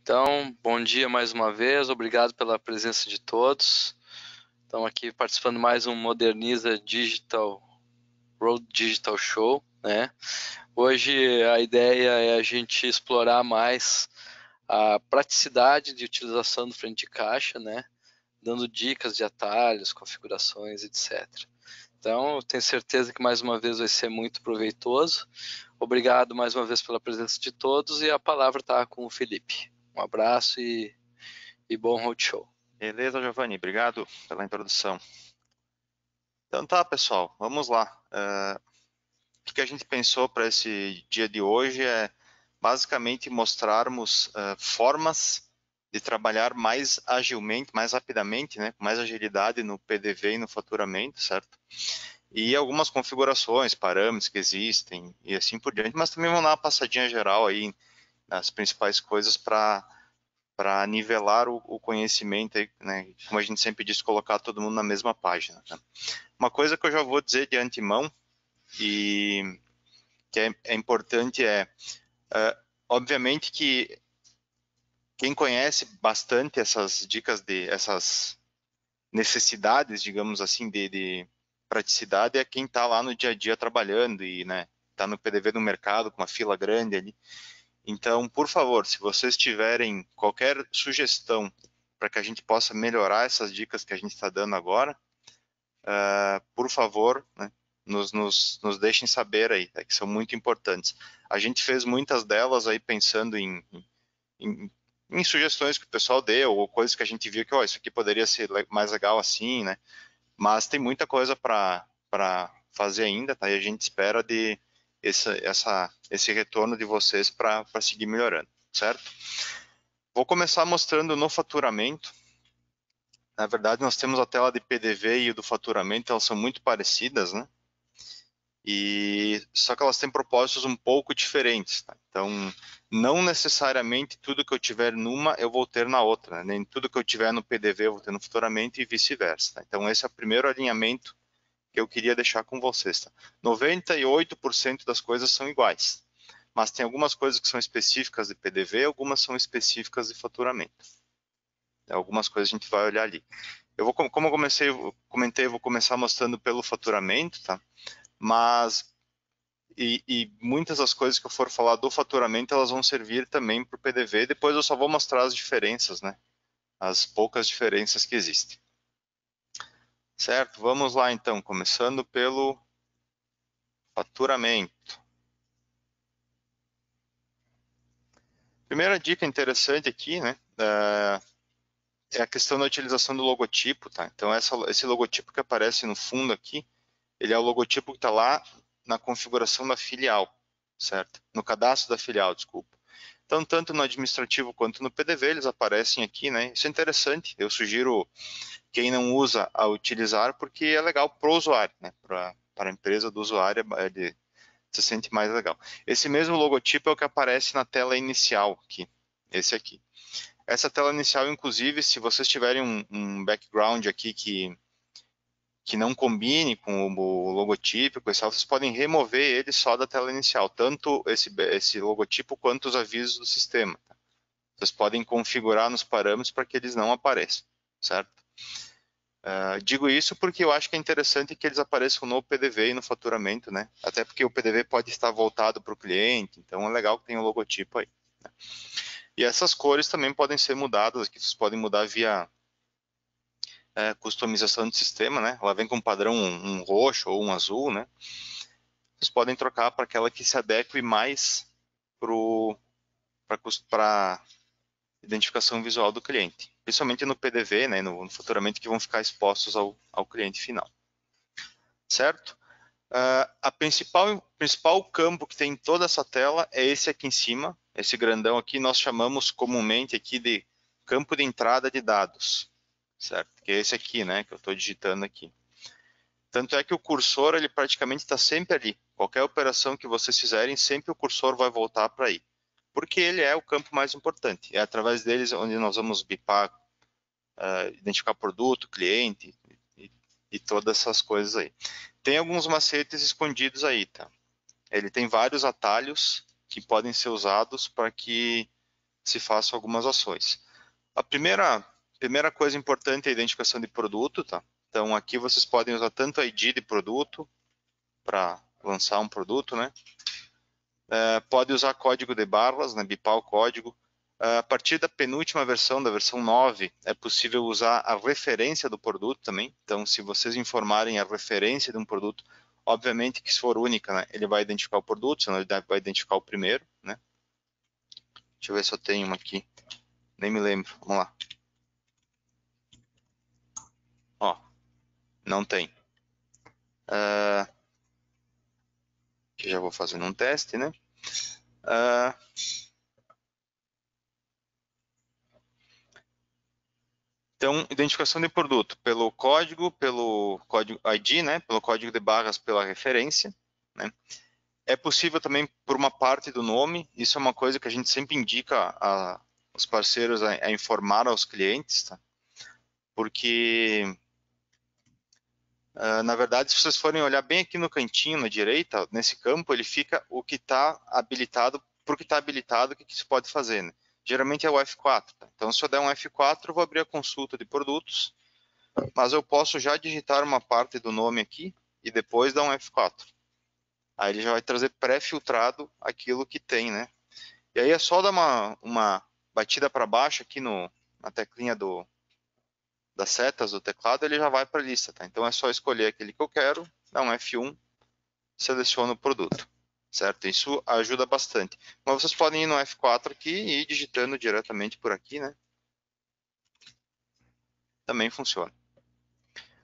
Então, bom dia mais uma vez, obrigado pela presença de todos. Estamos aqui participando de mais um Moderniza Digital Road Digital Show, né? Hoje a ideia é a gente explorar mais a praticidade de utilização do frente de caixa, né? Dando dicas de atalhos, configurações, etc. Então, eu tenho certeza que mais uma vez vai ser muito proveitoso. Obrigado mais uma vez pela presença de todos e a palavra está com o Felipe. Um abraço e bom roadshow. Beleza, Giovanni, obrigado pela introdução. Então tá, pessoal, vamos lá. O que a gente pensou para esse dia de hoje é basicamente mostrarmos formas de trabalhar mais agilmente, mais rapidamente, né, com mais agilidade no PDV e no faturamento, certo? E algumas configurações, parâmetros que existem e assim por diante, mas também vamos dar uma passadinha geral aí nas principais coisas para nivelar o conhecimento, né? Como a gente sempre diz, colocar todo mundo na mesma página. Né? Uma coisa que eu já vou dizer de antemão e que é importante obviamente que quem conhece bastante essas dicas essas necessidades, digamos assim, de praticidade é quem está lá no dia a dia trabalhando e, né, está no PDV do mercado com uma fila grande ali. Então, por favor, se vocês tiverem qualquer sugestão para que a gente possa melhorar essas dicas que a gente está dando agora, por favor, né, nos deixem saber aí, que são muito importantes. A gente fez muitas delas aí pensando em, em sugestões que o pessoal deu, ou coisas que a gente viu que, isso aqui poderia ser mais legal assim, né? Mas tem muita coisa para fazer ainda, tá? E a gente espera esse retorno de vocês para seguir melhorando, certo? Vou começar mostrando no faturamento. Na verdade, nós temos a tela de PDV e o do faturamento, elas são muito parecidas, né? Só que elas têm propósitos um pouco diferentes, tá? Então, não necessariamente tudo que eu tiver numa eu vou ter na outra, né? Nem tudo que eu tiver no PDV eu vou ter no faturamento e vice-versa. Tá? Então, esse é o primeiro alinhamento que eu queria deixar com vocês. Tá? 98% das coisas são iguais, mas tem algumas coisas que são específicas de PDV, algumas são específicas de faturamento. Algumas coisas a gente vai olhar ali. Como eu comentei, eu vou começar mostrando pelo faturamento, tá? Mas muitas das coisas que eu for falar do faturamento, elas vão servir também para o PDV. Depois eu só vou mostrar as diferenças, né? As poucas diferenças que existem. Certo? Vamos lá então, começando pelo faturamento. Primeira dica interessante aqui, né? É a questão da utilização do logotipo, tá? Então esse logotipo que aparece no fundo aqui, ele é o logotipo que está lá na configuração da filial, certo? No cadastro da filial, desculpa. Então, tanto no administrativo quanto no PDV, eles aparecem aqui, né? Isso é interessante. Eu sugiro quem não usa a utilizar, porque é legal para o usuário, né? Para a empresa do usuário, ele se sente mais legal. Esse mesmo logotipo é o que aparece na tela inicial aqui, esse aqui. Essa tela inicial, inclusive, se vocês tiverem um background aqui que não combine com o logotipo, vocês podem remover ele só da tela inicial, tanto esse logotipo quanto os avisos do sistema. Tá? Vocês podem configurar nos parâmetros para que eles não apareçam, certo? Digo isso porque eu acho que é interessante que eles apareçam no PDV e no faturamento, né? Até porque o PDV pode estar voltado para o cliente, então é legal que tenha o logotipo aí. Né? E essas cores também podem ser mudadas, que vocês podem mudar via customização do sistema, né? Ela vem com um padrão um roxo ou um azul, né? Vocês podem trocar para aquela que se adeque mais para identificação visual do cliente, principalmente no PDV, né? No faturamento que vão ficar expostos ao cliente final, certo? A principal campo que tem em toda essa tela é esse aqui em cima, esse grandão aqui, nós chamamos comumente aqui de campo de entrada de dados, certo? Que é esse aqui, né, que eu estou digitando aqui. Tanto é que o cursor, ele praticamente está sempre ali. Qualquer operação que vocês fizerem, sempre o cursor vai voltar para aí. Porque ele é o campo mais importante. É através deles onde nós vamos bipar, identificar produto, cliente e todas essas coisas aí. Tem alguns macetes escondidos aí, tá? Ele tem vários atalhos que podem ser usados para que se façam algumas ações. A primeira coisa importante é a identificação de produto, tá? Então aqui vocês podem usar tanto a ID de produto para lançar um produto, né? Pode usar código de barras, né? Bipar o código. A partir da penúltima versão, da versão 9, é possível usar a referência do produto também. Então, se vocês informarem a referência de um produto, obviamente que se for única, né, ele vai identificar o produto, senão ele vai identificar o primeiro, né? Deixa eu ver se eu tenho uma aqui. Nem me lembro. Vamos lá. Ó, não tem. Que já vou fazendo um teste, né? Então, identificação de produto pelo código ID, né? Pelo código de barras, pela referência, né? É possível também por uma parte do nome. Isso é uma coisa que a gente sempre indica os parceiros a informar aos clientes, tá? Porque na verdade, se vocês forem olhar bem aqui no cantinho, na direita, nesse campo, ele fica o que está habilitado, por que está habilitado, o que se pode fazer, né? Geralmente é o F4, tá? Então, se eu der um F4, eu vou abrir a consulta de produtos, mas eu posso já digitar uma parte do nome aqui e depois dar um F4. Aí ele já vai trazer pré-filtrado aquilo que tem, né? E aí é só dar uma batida para baixo aqui na teclinha das setas do teclado, ele já vai para a lista, tá? Então é só escolher aquele que eu quero, dar um F1, seleciono o produto, certo? Isso ajuda bastante. Mas vocês podem ir no F4 aqui e ir digitando diretamente por aqui, né? Também funciona.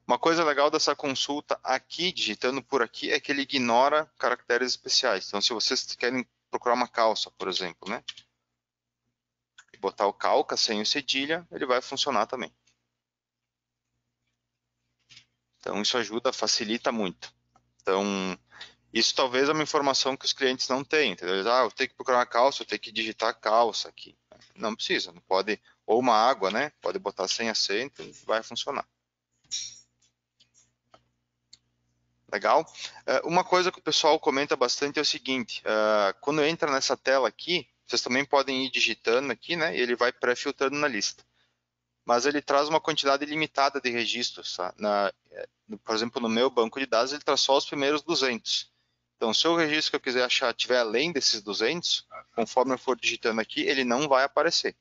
Uma coisa legal dessa consulta aqui, digitando por aqui, é que ele ignora caracteres especiais. Então, se vocês querem procurar uma calça, por exemplo, né? E botar o calca sem o cedilha, ele vai funcionar também. Então, isso ajuda, facilita muito. Então, isso talvez é uma informação que os clientes não têm, entendeu? Eu tenho que procurar uma calça, eu tenho que digitar calça aqui. Não precisa, não pode, ou uma água, né? Pode botar sem acento e vai funcionar. Legal? Uma coisa que o pessoal comenta bastante é o seguinte, quando entra nessa tela aqui, vocês também podem ir digitando aqui, né? E ele vai pré-filtrando na lista. Mas ele traz uma quantidade limitada de registros, tá? Por exemplo, no meu banco de dados, ele traz só os primeiros 200. Então, se o registro que eu quiser achar tiver além desses 200, conforme eu for digitando aqui, ele não vai aparecer.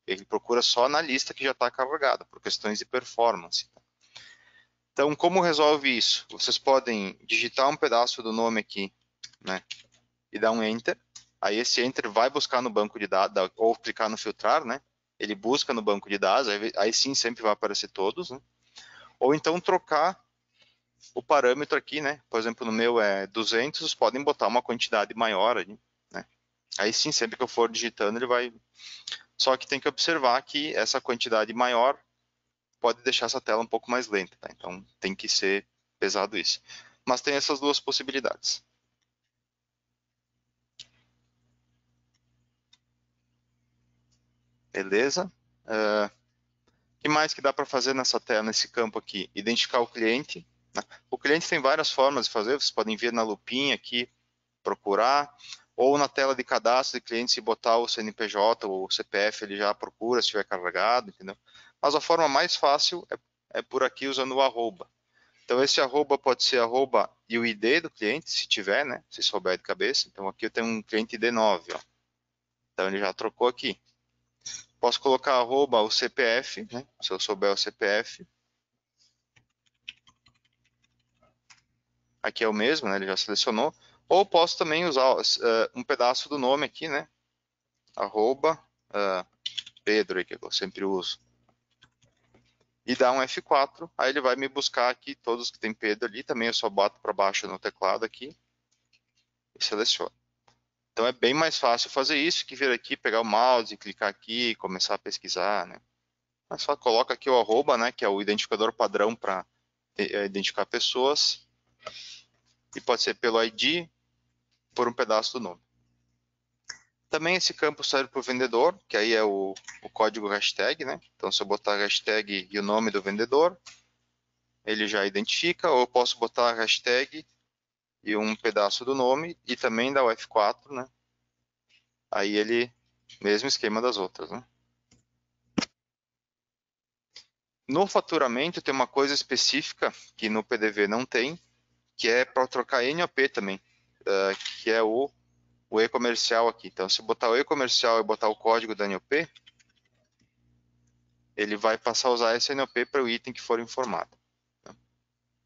Ele procura só na lista que já está carregada, por questões de performance. Então, como resolve isso? Vocês podem digitar um pedaço do nome aqui, né, e dar um Enter. Aí esse Enter vai buscar no banco de dados, ou clicar no filtrar, né? Ele busca no banco de dados, aí sim sempre vai aparecer todos, né? Ou então trocar o parâmetro aqui, né? Por exemplo, no meu é 200, vocês podem botar uma quantidade maior ali, né? Aí sim, sempre que eu for digitando, ele vai... Só que tem que observar que essa quantidade maior pode deixar essa tela um pouco mais lenta, tá? Então tem que ser pesado isso. Mas tem essas duas possibilidades. Beleza? O que mais que dá para fazer nessa tela, nesse campo aqui? Identificar o cliente. Né? O cliente tem várias formas de fazer, vocês podem vir na lupinha aqui, procurar, ou na tela de cadastro de cliente, se botar o CNPJ ou o CPF, ele já procura se estiver carregado, entendeu? Mas a forma mais fácil é por aqui usando o arroba. Então esse arroba pode ser arroba e o ID do cliente, se tiver, né? Se souber de cabeça. Então aqui eu tenho um cliente ID9, ó. Então ele já trocou aqui. Posso colocar arroba o CPF, né? Se eu souber o CPF. Aqui é o mesmo, né? Ele já selecionou. Ou posso também usar um pedaço do nome aqui, né? Arroba Pedro, que eu sempre uso. E dá um F4, aí ele vai me buscar aqui todos que tem Pedro ali. Também eu só boto para baixo no teclado aqui e seleciono. Então é bem mais fácil fazer isso que vir aqui, pegar o mouse, clicar aqui e começar a pesquisar, né? Mas só coloca aqui o arroba, né? Que é o identificador padrão para identificar pessoas. E pode ser pelo ID, por um pedaço do nome. Também esse campo serve para o vendedor, que aí é o código hashtag, né? Então se eu botar hashtag e o nome do vendedor, ele já identifica, ou eu posso botar hashtag e um pedaço do nome e também dar o F4, né? Aí ele Mesmo esquema das outras, né? No faturamento tem uma coisa específica que no PDV não tem, que é para trocar NOP também, que é o e-comercial aqui. Então, se botar o e-comercial e botar o código da NOP, ele vai passar a usar esse NOP para o item que for informado.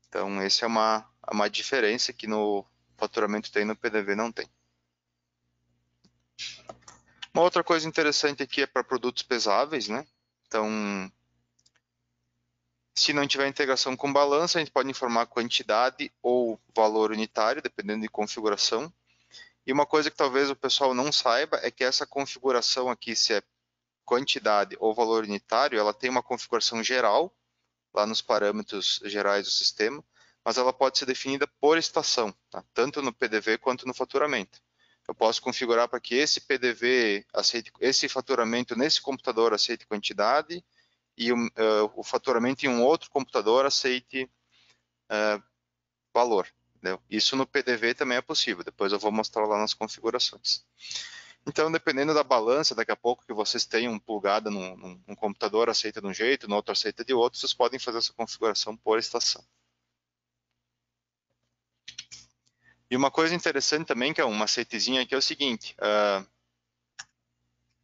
Então, essa é uma diferença que no faturamento tem, no PDV não tem. Uma outra coisa interessante aqui é para produtos pesáveis, né? Então, se não tiver integração com balança, a gente pode informar quantidade ou valor unitário, dependendo de configuração. E uma coisa que talvez o pessoal não saiba é que essa configuração aqui, se é quantidade ou valor unitário, ela tem uma configuração geral, lá nos parâmetros gerais do sistema, mas ela pode ser definida por estação, tá? Tanto no PDV quanto no faturamento. Eu posso configurar para que esse PDV aceite, esse faturamento nesse computador aceite quantidade e o faturamento em um outro computador aceite valor. Entendeu? Isso no PDV também é possível, depois eu vou mostrar lá nas configurações. Então, dependendo da balança, daqui a pouco que vocês tenham plugada num computador aceita de um jeito, no outro aceita de outro, vocês podem fazer essa configuração por estação. E uma coisa interessante também, que é um macetezinho aqui, é o seguinte,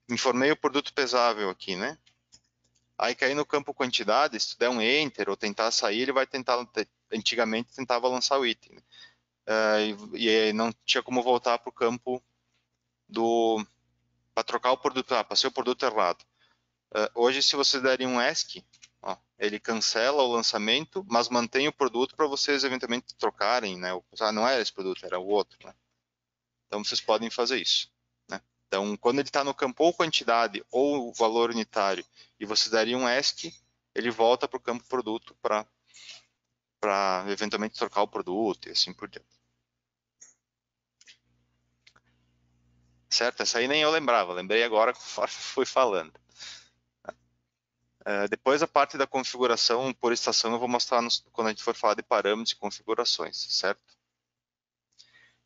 informei o produto pesável aqui, né? Aí cair no campo quantidade, se tu der um Enter ou tentar sair, ele vai tentar, antigamente tentava lançar o item. Né? E aí não tinha como voltar para o campo para trocar o produto, passei o produto errado. Hoje, se vocês derem um ESC, ó, ele cancela o lançamento, mas mantém o produto para vocês eventualmente trocarem, né? Não era esse produto, era o outro, né? Então, vocês podem fazer isso, né? Então, quando ele está no campo ou quantidade ou valor unitário e vocês derem um ESC, ele volta para o campo produto para eventualmente trocar o produto e assim por diante. Certo? Essa aí nem eu lembrava, lembrei agora conforme fui falando. Depois a parte da configuração por estação eu vou mostrar quando a gente for falar de parâmetros e configurações, certo?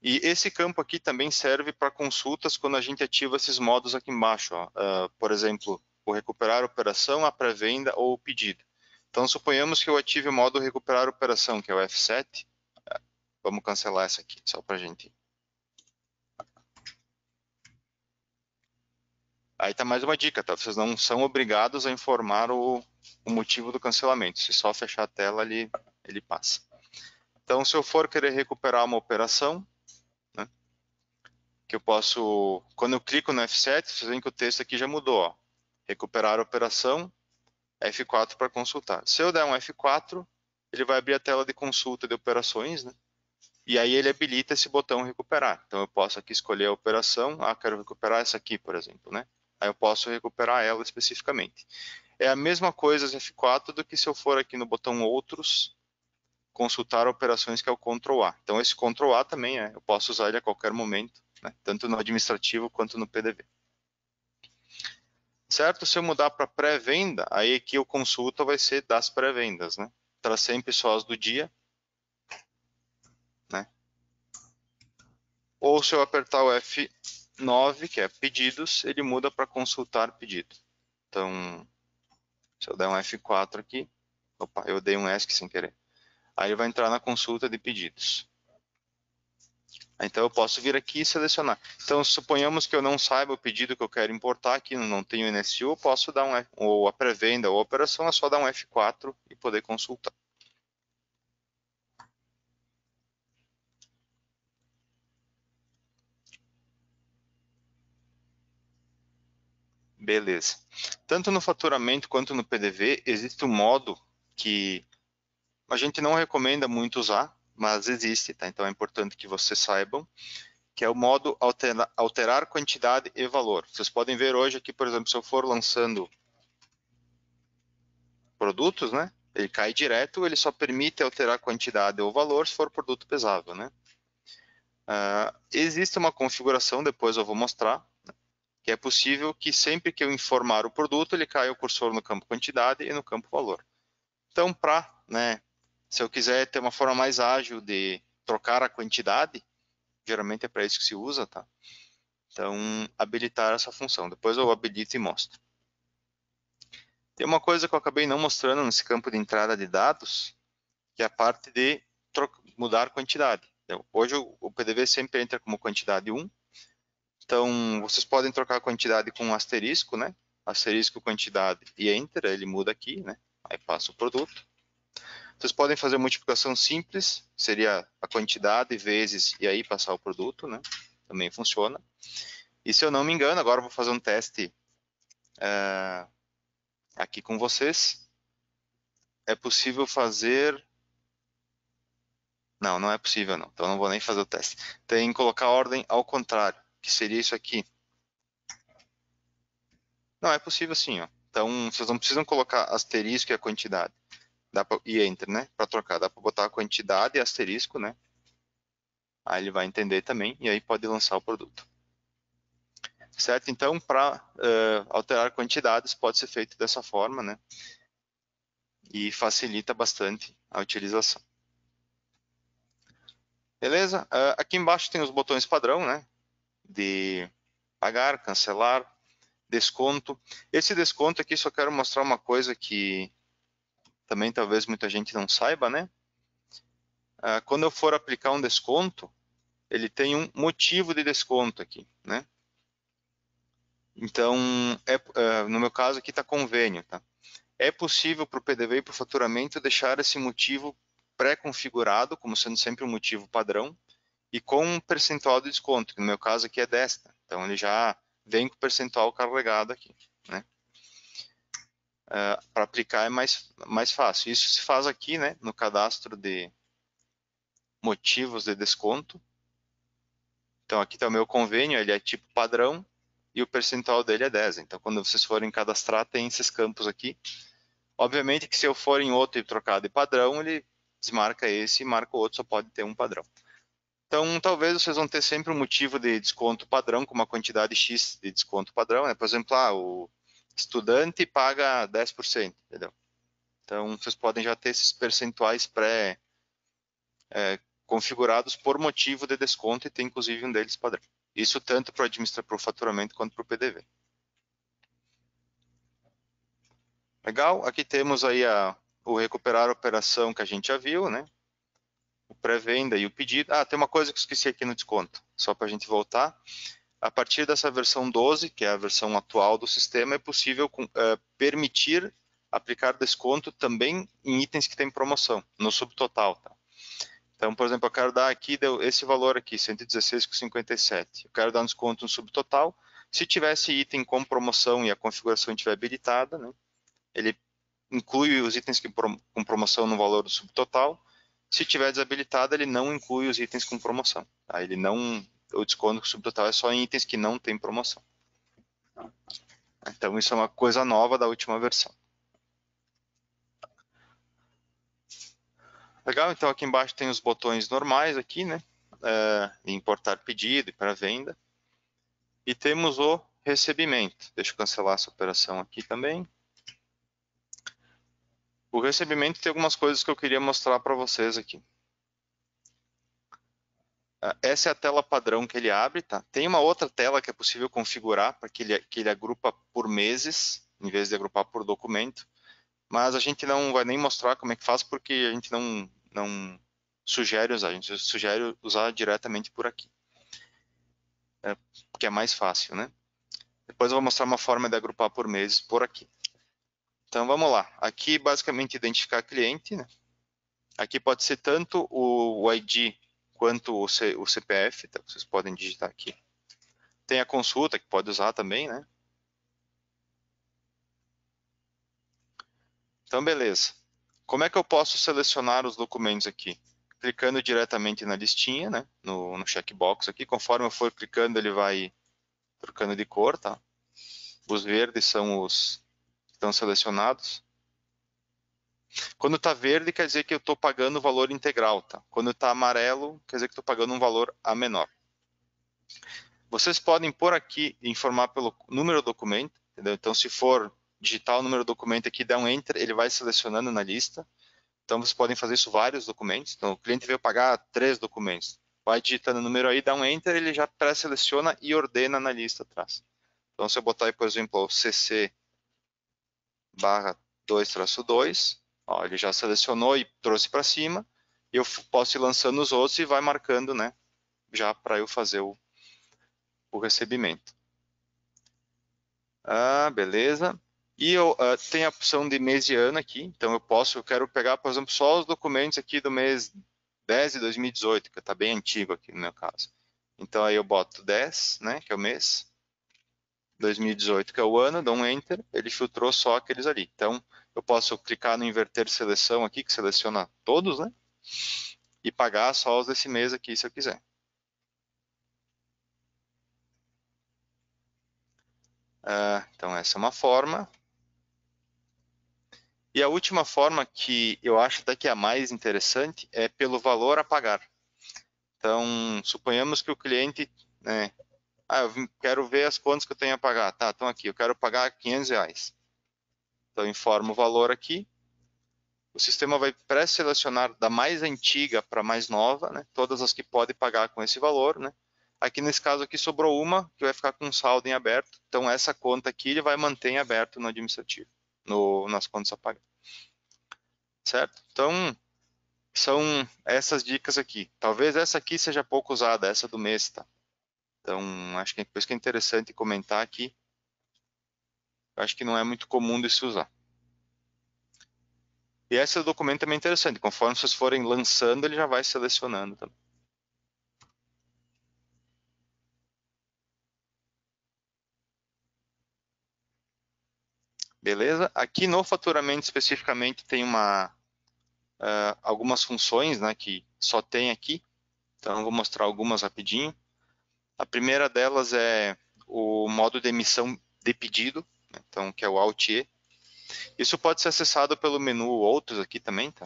E esse campo aqui também serve para consultas quando a gente ativa esses modos aqui embaixo. Ó. Por exemplo, o recuperar operação, a pré-venda ou o pedido. Então, suponhamos que eu ative o modo recuperar operação, que é o F7. Vamos cancelar essa aqui, só para a gente. Aí está mais uma dica, tá? Vocês não são obrigados a informar o motivo do cancelamento. Se só fechar a tela, ele passa. Então, se eu for querer recuperar uma operação, né, que eu posso, quando eu clico no F7, vocês veem que o texto aqui já mudou. Ó. Recuperar a operação, F4 para consultar. Se eu der um F4, ele vai abrir a tela de consulta de operações, né? E aí ele habilita esse botão recuperar. Então eu posso aqui escolher a operação, quero recuperar essa aqui, por exemplo, né? Aí eu posso recuperar ela especificamente. É a mesma coisa as F4 do que se eu for aqui no botão outros, consultar operações, que é o Ctrl A. Então esse Ctrl A também eu posso usar ele a qualquer momento, né? Tanto no administrativo quanto no PDV. Certo? Se eu mudar para pré-venda, aí aqui o consulta vai ser das pré-vendas, né? Para sempre só as do dia, né? Ou se eu apertar o F9, que é pedidos, ele muda para consultar pedido. Então, se eu der um F4 aqui, opa, eu dei um ESC sem querer. Aí ele vai entrar na consulta de pedidos. Então eu posso vir aqui e selecionar. Então suponhamos que eu não saiba o pedido que eu quero importar aqui, não tenho NSU, eu posso dar ou a pré-venda ou a operação, é só dar um F4 e poder consultar. Beleza. Tanto no faturamento quanto no PDV, existe um modo que a gente não recomenda muito usar, mas existe, tá? Então é importante que vocês saibam, que é o modo alterar quantidade e valor. Vocês podem ver hoje aqui, por exemplo, se eu for lançando produtos, né? Ele cai direto, ele só permite alterar quantidade ou valor se for produto pesável, né? Existe uma configuração, depois eu vou mostrar, que é possível que sempre que eu informar o produto, ele caia o cursor no campo quantidade e no campo valor. Então, se eu quiser ter uma forma mais ágil de trocar a quantidade, geralmente é para isso que se usa, tá? Então, habilitar essa função. Depois eu habilito e mostro. Tem uma coisa que eu acabei não mostrando nesse campo de entrada de dados, que é a parte de mudar quantidade. Então, hoje o PDV sempre entra como quantidade 1. Então, vocês podem trocar a quantidade com um asterisco, né? Asterisco, quantidade e Enter, ele muda aqui, né? Aí passa o produto. Vocês podem fazer multiplicação simples, seria a quantidade vezes e aí passar o produto, né? Também funciona. E se eu não me engano, agora eu vou fazer um teste aqui com vocês. É possível fazer... Não, não é possível não. Então não vou nem fazer o teste. Tem que colocar a ordem ao contrário, que seria isso aqui. Não, é possível sim, ó. Então vocês não precisam colocar asterisco e a quantidade. E Enter, né? Para trocar. Dá para botar a quantidade e asterisco, né? Aí ele vai entender também e aí pode lançar o produto. Certo? Então, para alterar quantidades pode ser feito dessa forma, né? E facilita bastante a utilização. Beleza? Aqui embaixo tem os botões padrão, né? De pagar, cancelar, desconto. Esse desconto aqui só quero mostrar uma coisa que também talvez muita gente não saiba, né? Quando eu for aplicar um desconto, ele tem um motivo de desconto aqui, né? Então, no meu caso aqui está convênio, tá? É possível para o PDV e para o faturamento deixar esse motivo pré-configurado, como sendo sempre um motivo padrão, e com um percentual de desconto, que no meu caso aqui é 10, tá? Então ele já vem com o percentual carregado aqui, né? Para aplicar é mais fácil. Isso se faz aqui, né, no cadastro de motivos de desconto. Então aqui está o meu convênio, ele é tipo padrão, e o percentual dele é 10. Então quando vocês forem cadastrar, tem esses campos aqui. Obviamente que se eu for em outro e trocar de padrão, ele desmarca esse e marca o outro, só pode ter um padrão. Então, talvez vocês vão ter sempre um motivo de desconto padrão, com uma quantidade X de desconto padrão, né? Por exemplo, o estudante paga 10%, entendeu? Então, vocês podem já ter esses percentuais configurados por motivo de desconto e tem inclusive um deles padrão. Isso tanto para o faturamento quanto para o PDV. Legal? Aqui temos aí o recuperar a operação que a gente já viu, né? O pré-venda e o pedido. Tem uma coisa que eu esqueci aqui no desconto, só para a gente voltar. A partir dessa versão 12, que é a versão atual do sistema, é possível permitir aplicar desconto também em itens que têm promoção, no subtotal. Tá? Então, por exemplo, eu quero dar aqui esse valor aqui, 116,57. Eu quero dar um desconto no subtotal. Se tivesse item com promoção e a configuração estiver habilitada, né, ele inclui os itens com promoção no valor do subtotal. Se tiver desabilitado, ele não inclui os itens com promoção. Tá? O desconto subtotal é só em itens que não tem promoção. Então, isso é uma coisa nova da última versão. Legal, então aqui embaixo tem os botões normais aqui, né? Importar pedido e para venda. E temos o recebimento. Deixa eu cancelar essa operação aqui também. O recebimento tem algumas coisas que eu queria mostrar para vocês aqui. Essa é a tela padrão que ele abre, tá? Tem uma outra tela que é possível configurar para que ele agrupa por meses, em vez de agrupar por documento. Mas a gente não vai nem mostrar como é que faz, porque a gente não sugere usar. A gente sugere usar diretamente por aqui. Porque é mais fácil, né? Depois eu vou mostrar uma forma de agrupar por meses por aqui. Então vamos lá. Aqui basicamente identificar cliente, né? Aqui pode ser tanto o ID quanto o CPF, tá? Vocês podem digitar aqui. Tem a consulta, que pode usar também, né? Então, beleza. Como é que eu posso selecionar os documentos aqui? Clicando diretamente na listinha, né? No checkbox aqui. Conforme eu for clicando, ele vai trocando de cor, tá? Os verdes são os que estão selecionados. Quando está verde, quer dizer que eu estou pagando o valor integral, tá? Quando está amarelo, quer dizer que estou pagando um valor a menor. Vocês podem por aqui informar pelo número do documento, entendeu? Então, se for digitar o número do documento aqui, dá um Enter, ele vai selecionando na lista. Então, vocês podem fazer isso vários documentos. Então, o cliente veio pagar 3 documentos. vai digitando o número aí, dá um Enter, ele já pré-seleciona e ordena na lista atrás. Então, se eu botar aí, por exemplo, CC barra 2-2, ó, ele já selecionou e trouxe para cima, e eu posso ir lançando os outros e vai marcando, né, já para eu fazer o recebimento. Beleza. E eu tenho a opção de mês e ano aqui, então eu quero pegar, por exemplo, só os documentos aqui do mês 10 de 2018, que está bem antigo aqui no meu caso. Então aí eu boto 10, né, que é o mês, 2018, que é o ano, dou um Enter, ele filtrou só aqueles ali. Então eu posso clicar no inverter seleção aqui, que seleciona todos, né, e pagar só os desse mês aqui, se eu quiser. Então essa é uma forma. E a última forma, que eu acho até que é a mais interessante, é pelo valor a pagar. Então, suponhamos que o cliente, né, eu quero ver as contas que eu tenho a pagar. Tá, então aqui, eu quero pagar R$500. Então, informo o valor aqui. O sistema vai pré-selecionar da mais antiga para a mais nova, né, todas as que pode pagar com esse valor, né. Aqui nesse caso aqui sobrou uma que vai ficar com um saldo em aberto. Então, essa conta aqui ele vai manter em aberto no administrativo, nas contas a pagar. Certo? Então, são essas dicas aqui. Talvez essa aqui seja pouco usada, essa do mês, tá? Então, acho que por isso que é interessante comentar aqui. Acho que não é muito comum de se usar. E esse documento também é interessante. Conforme vocês forem lançando, ele já vai selecionando também. Beleza? Aqui no faturamento especificamente tem algumas funções, né, que só tem aqui. Então, eu vou mostrar algumas rapidinho. A primeira delas é o modo de emissão de pedido, né, então, que é o Alt-E. Isso pode ser acessado pelo menu outros aqui também, tá?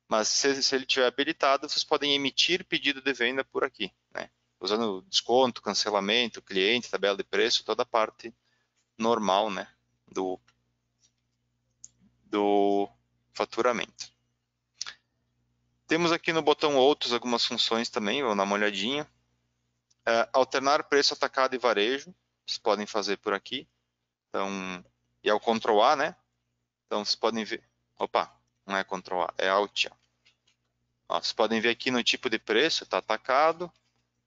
Mas se ele estiver habilitado, vocês podem emitir pedido de venda por aqui, né? Usando desconto, cancelamento, cliente, tabela de preço, toda a parte normal, né, do faturamento. Temos aqui no botão outros algumas funções também, vou dar uma olhadinha. Alternar preço atacado e varejo, vocês podem fazer por aqui. Então, e é o Ctrl A, né? Então vocês podem ver, opa, não é Ctrl A, é Alt A. Ó, vocês podem ver aqui no tipo de preço, está atacado.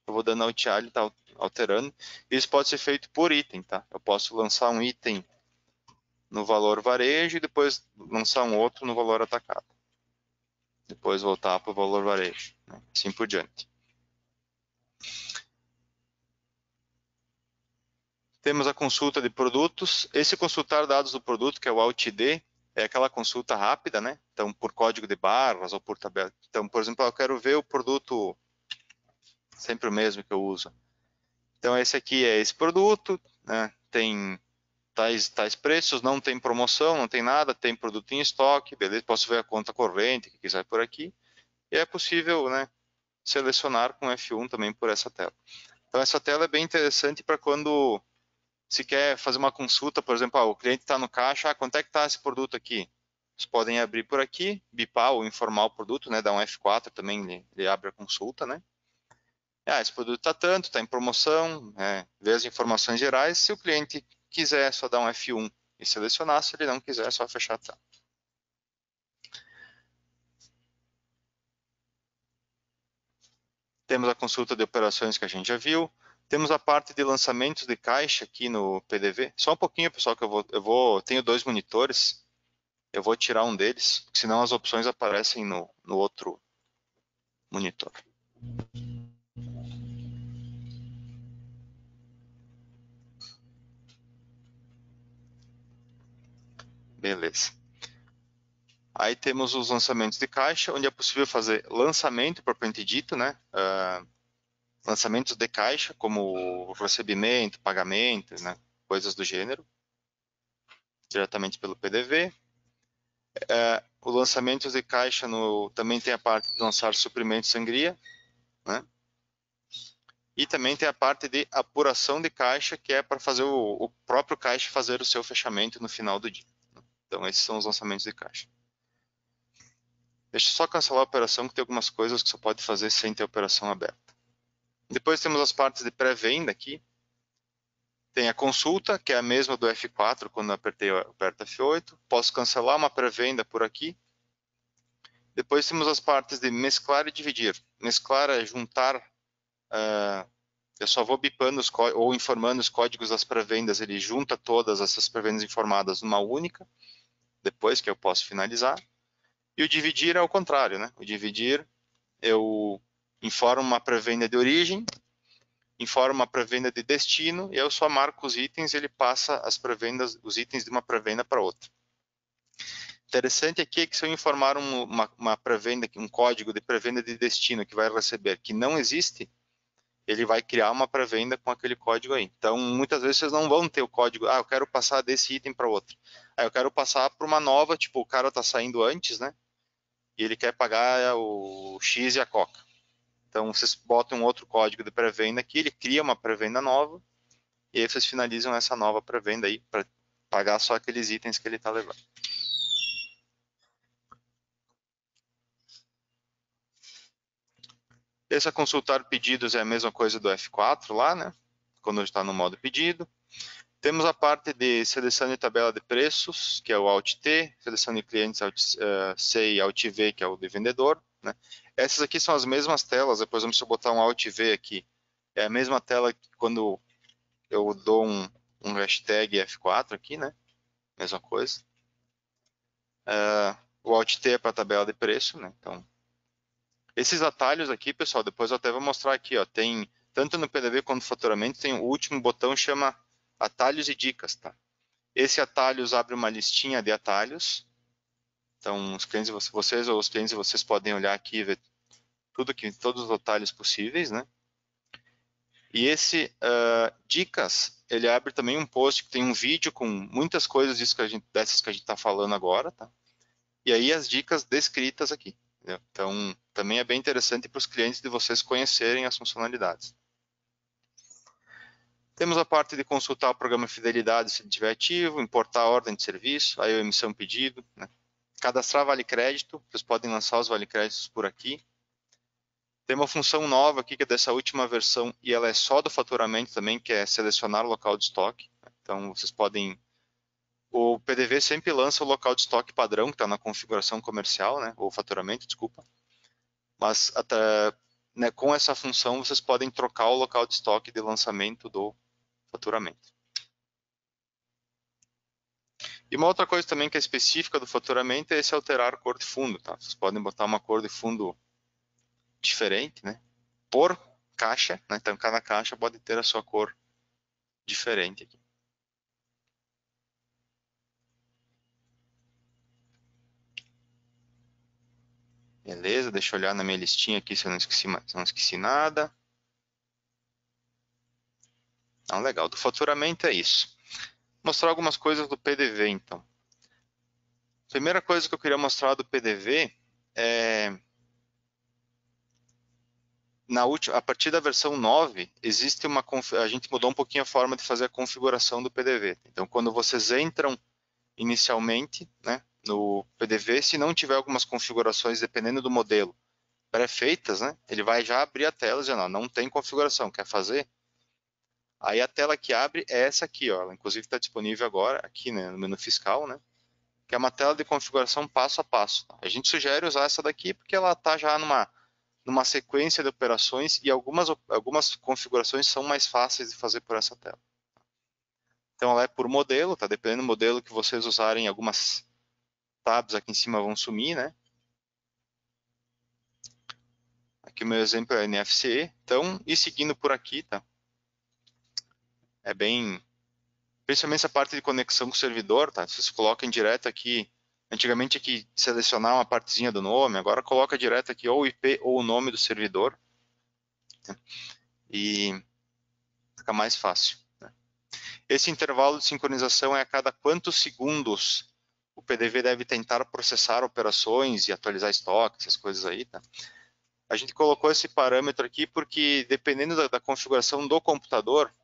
Eu vou dando Alt A, ele está alterando. Isso pode ser feito por item, tá? Eu posso lançar um item no valor varejo e depois lançar um outro no valor atacado. Depois voltar para o valor varejo, né? Assim por diante. Temos a consulta de produtos. Esse consultar dados do produto, que é o Alt-D, é aquela consulta rápida, né? Então, por código de barras ou por tabela. Então, por exemplo, eu quero ver o produto, sempre o mesmo que eu uso. Então, esse aqui é esse produto, né? Tem tais preços, não tem promoção, não tem nada, tem produto em estoque, beleza? Posso ver a conta corrente, que quiser por aqui. E é possível, né, selecionar com F1 também por essa tela. Então, essa tela é bem interessante para quando se quer fazer uma consulta, por exemplo, o cliente está no caixa, quanto é que está esse produto aqui? Vocês podem abrir por aqui, bipar ou informar o produto, né? Dar um F4 também, ele abre a consulta, né? Esse produto está tanto, está em promoção, ver as informações gerais. Se o cliente quiser, é só dar um F1 e selecionar. Se ele não quiser, é só fechar a tela. Temos a consulta de operações que a gente já viu. Temos a parte de lançamentos de caixa aqui no PDV. Só um pouquinho, pessoal, que tenho 2 monitores. Eu vou tirar um deles, porque senão as opções aparecem no outro monitor. Beleza. Aí temos os lançamentos de caixa, onde é possível fazer lançamento propriamente dito, né? Lançamentos de caixa, como recebimento, pagamento, né? Coisas do gênero, diretamente pelo PDV. O lançamento de caixa também tem a parte de lançar suprimento sangria, né? E também tem a parte de apuração de caixa, que é para fazer o próprio caixa fazer o seu fechamento no final do dia. Então, esses são os lançamentos de caixa. Deixa eu só cancelar a operação, que tem algumas coisas que você pode fazer sem ter a operação aberta. Depois temos as partes de pré-venda aqui. Tem a consulta, que é a mesma do F4, quando eu aperto F8. Posso cancelar uma pré-venda por aqui. Depois temos as partes de mesclar e dividir. Mesclar é juntar, eu só vou bipando ou informando os códigos das pré-vendas, ele junta todas essas pré-vendas informadas numa única, depois que eu posso finalizar. E o dividir é o contrário, né? O dividir, eu informo uma pré-venda de origem, informo uma pré-venda de destino, e eu só marco os itens e ele passa as pré-vendas, os itens de uma pré-venda para outra. Interessante aqui é que se eu informar uma pré-venda, um código de pré-venda de destino que vai receber que não existe, ele vai criar uma pré-venda com aquele código aí. Então, muitas vezes vocês não vão ter o código, eu quero passar desse item para outro. Eu quero passar para uma nova, tipo, o cara está saindo antes, né? E ele quer pagar o X e a Coca. Então, vocês botam um outro código de pré-venda aqui, ele cria uma pré-venda nova, e aí vocês finalizam essa nova pré-venda aí para pagar só aqueles itens que ele está levando. Esse consultar pedidos é a mesma coisa do F4 lá, né? Quando está no modo pedido. Temos a parte de seleção de tabela de preços, que é o Alt-T, seleção de clientes Alt-C e Alt-V, que é o de vendedor, né? Essas aqui são as mesmas telas, depois vamos botar um Alt-V aqui. É a mesma tela que quando eu dou um hashtag F4 aqui, né? Mesma coisa. O Alt-T é para a tabela de preço, né? Então, esses atalhos aqui, pessoal, depois eu até vou mostrar aqui, ó, tem, tanto no PDV quanto no faturamento, tem o último botão, chama atalhos e dicas, tá? Esse atalhos abre uma listinha de atalhos, então os clientes, vocês ou os clientes, vocês podem olhar aqui e ver todos os atalhos possíveis, né? E esse dicas, ele abre também um post que tem um vídeo com muitas coisas dessas que a gente está falando agora, tá? E aí as dicas descritas aqui. Entendeu? Então, também é bem interessante para os clientes de vocês conhecerem as funcionalidades. Temos a parte de consultar o programa de fidelidade se ele estiver ativo, importar a ordem de serviço, aí a emissão pedido, né? Cadastrar vale crédito, vocês podem lançar os vale créditos por aqui. Tem uma função nova aqui que é dessa última versão e ela é só do faturamento também, que é selecionar o local de estoque. Então, vocês podem... O PDV sempre lança o local de estoque padrão, que está na configuração comercial, né? Ou faturamento, desculpa. Mas até, né, com essa função vocês podem trocar o local de estoque de lançamento do faturamento. E uma outra coisa também que é específica do faturamento é esse alterar a cor de fundo, tá? Vocês podem botar uma cor de fundo diferente, né? Por caixa, né? Então cada caixa pode ter a sua cor diferente aqui. Beleza, deixa eu olhar na minha listinha aqui se eu não esqueci nada. Então, legal. Do faturamento é isso. Vou mostrar algumas coisas do PDV, então. Primeira coisa que eu queria mostrar do PDV é... a partir da versão 9, existe a gente mudou um pouquinho a forma de fazer a configuração do PDV. Então, quando vocês entram inicialmente, né, no PDV, se não tiver algumas configurações, dependendo do modelo, pré-feitas, né, ele vai já abrir a tela dizendo, não tem configuração, quer fazer? Aí a tela que abre é essa aqui, ó, ela inclusive está disponível agora, aqui, né, no menu fiscal, né, que é uma tela de configuração passo a passo. A gente sugere usar essa daqui porque ela está já numa sequência de operações e algumas configurações são mais fáceis de fazer por essa tela. Então ela é por modelo, tá? Dependendo do modelo que vocês usarem, algumas tabs aqui em cima vão sumir, né? Aqui o meu exemplo é NFC. Então, e seguindo por aqui, tá? É bem... Principalmente essa parte de conexão com o servidor, tá? Vocês colocam direto aqui... Antigamente aqui selecionar uma partezinha do nome, agora coloca direto aqui ou o IP ou o nome do servidor. E fica mais fácil. Né? Esse intervalo de sincronização é a cada quantos segundos o PDV deve tentar processar operações e atualizar estoque, essas coisas aí. Tá? A gente colocou esse parâmetro aqui porque, dependendo da configuração do computador,